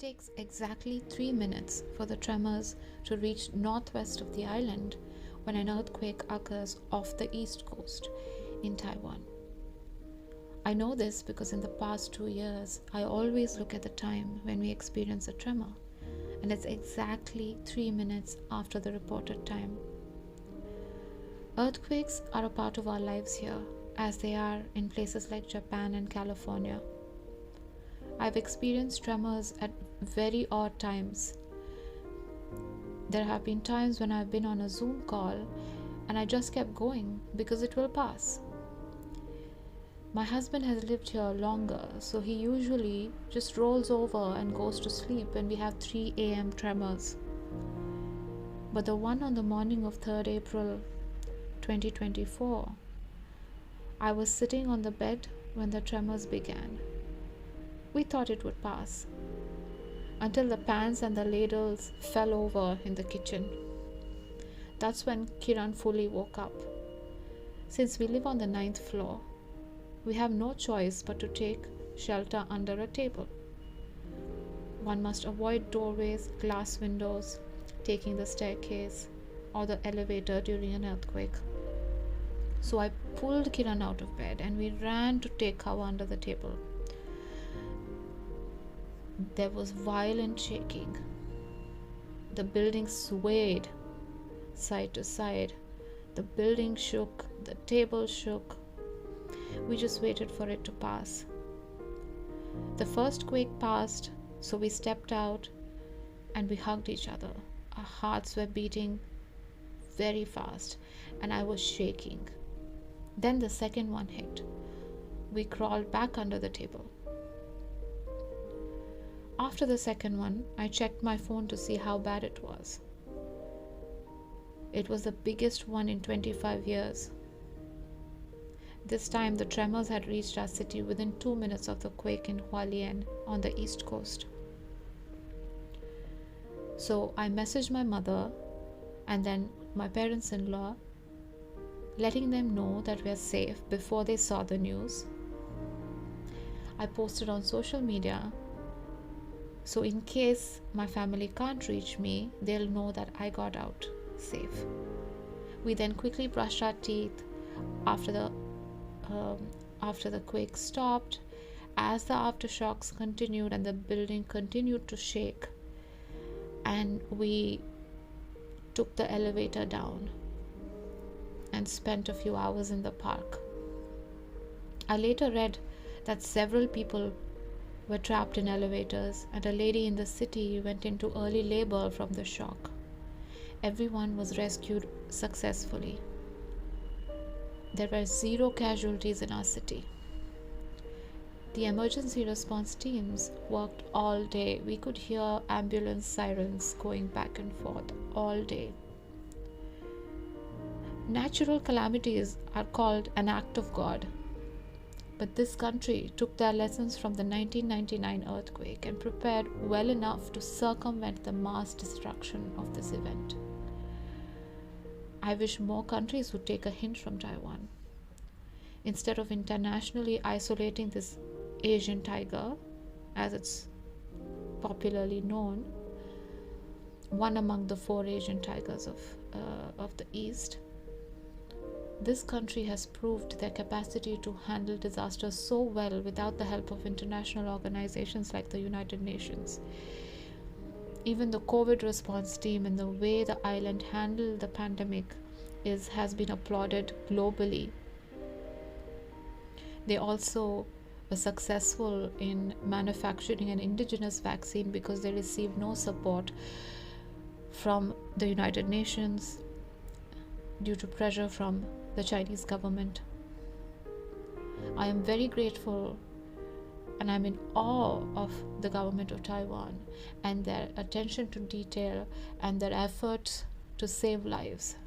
takes exactly 3 minutes for the tremors to reach northwest of the island when an earthquake occurs off the east coast in Taiwan. I know this because in the past 2 years, I always look at the time when we experience a tremor, and it's exactly 3 minutes after the reported time. Earthquakes are a part of our lives here, as they are in places like Japan and California. I've experienced tremors at very odd times. There have been times when I've been on a Zoom call and I just kept going because it will pass. My husband has lived here longer, so he usually just rolls over and goes to sleep when we have 3 a.m. tremors. But the one on the morning of 3rd April 2024, I was sitting on the bed when the tremors began. We thought it would pass until the pans and the ladles fell over in the kitchen. That's when Kiran fully woke up. Since we live on the 9th floor, we have no choice but to take shelter under a table. One must avoid doorways, glass windows, taking the staircase or the elevator during an earthquake. So I pulled Kiran out of bed and we ran to take cover under the table. There was violent shaking. The building swayed side to side. The building shook, the table shook. We just waited for it to pass. The first quake passed, so we stepped out and we hugged each other. Our hearts were beating very fast and I was shaking. Then the second one hit. We crawled back under the table. After the second one, I checked my phone to see how bad it was. It was the biggest one in 25 years. This time, the tremors had reached our city within 2 minutes of the quake in Hualien on the east coast. So I messaged my mother and then my parents-in-law, letting them know that we are safe before they saw the news. I posted on social media, so in case my family can't reach me, they'll know that I got out safe. We then quickly brushed our teeth after the quake stopped, as the aftershocks continued and the building continued to shake, and we took the elevator down and spent a few hours in the park. I later read that several people were trapped in elevators and a lady in the city went into early labor from the shock. Everyone was rescued successfully. There were 0 casualties in our city. The emergency response teams worked all day. We could hear ambulance sirens going back and forth all day. Natural calamities are called an act of God. But this country took their lessons from the 1999 earthquake and prepared well enough to circumvent the mass destruction of this event. I wish more countries would take a hint from Taiwan. Instead of internationally isolating this Asian tiger, as it's popularly known, one among the 4 Asian tigers of the East, this country has proved their capacity to handle disasters so well without the help of international organizations like the United Nations. Even the COVID response team and the way the island handled the pandemic has been applauded globally. They also were successful in manufacturing an indigenous vaccine because they received no support from the United Nations due to pressure from the Chinese government. I am very grateful and I'm in awe of the government of Taiwan and their attention to detail and their efforts to save lives.